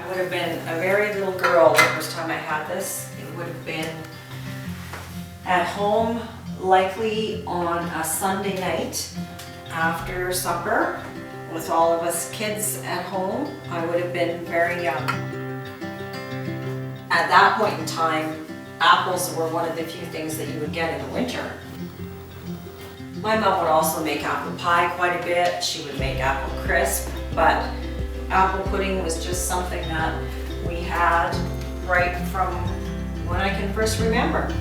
I would have been a very little girl the first time I had this. It would have been at home, likely on a Sunday night after supper with all of us kids at home. I would have been very young. At that point in time, apples were one of the few things that you would get in the winter. My mom would also make apple pie quite a bit. She would make apple crisp, but apple pudding was just something that we had right from when I can first remember.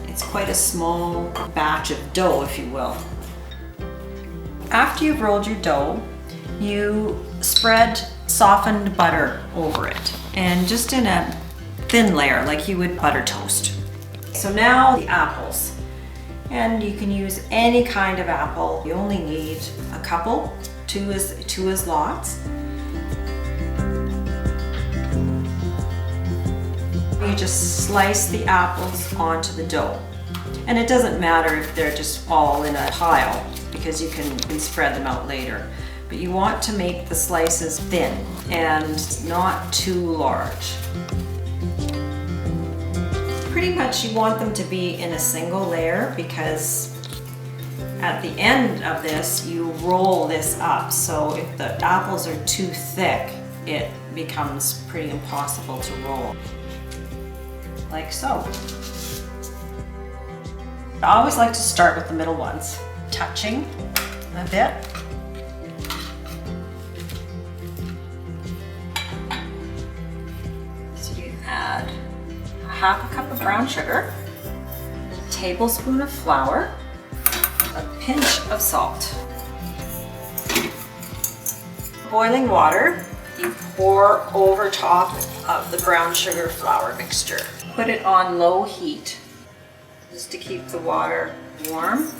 It's quite a small batch of dough, if you will. After you've rolled your dough, you spread softened butter over it, and just in a thin layer like you would butter toast. So now the apples, and you can use any kind of apple. You only need a couple, two is lots. You just slice the apples onto the dough, and it doesn't matter if they're just all in a pile because you can spread them out later. But you want to make the slices thin and not too large. Pretty much you want them to be in a single layer because at the end of this you roll this up. So if the apples are too thick, it becomes pretty impossible to roll. Like so. I always like to start with the middle ones, touching a bit. Add a half a cup of brown sugar, a tablespoon of flour, a pinch of salt. Boiling water, you pour over top of the brown sugar flour mixture. Put it on low heat just to keep the water warm,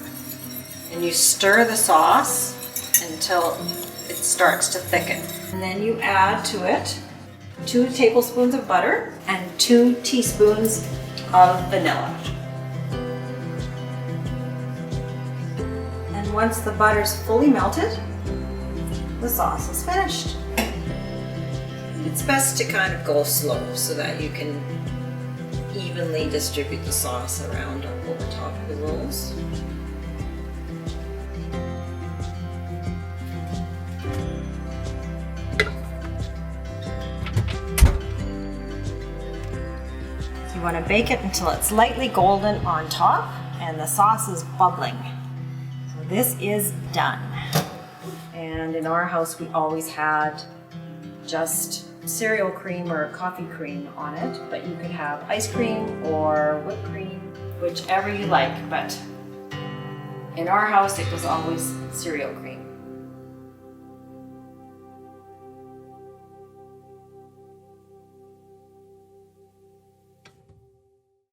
and you stir the sauce until it starts to thicken. And then you add to it 2 tablespoons of butter and 2 teaspoons of vanilla. And once the butter's fully melted, the sauce is finished. It's best to kind of go slow so that you can evenly distribute the sauce around over top of the rolls. You want to bake it until it's lightly golden on top and the sauce is bubbling. So this is done. And in our house we always had just cereal cream or coffee cream on it, but you could have ice cream or whipped cream, whichever you like, but in our house it was always cereal cream.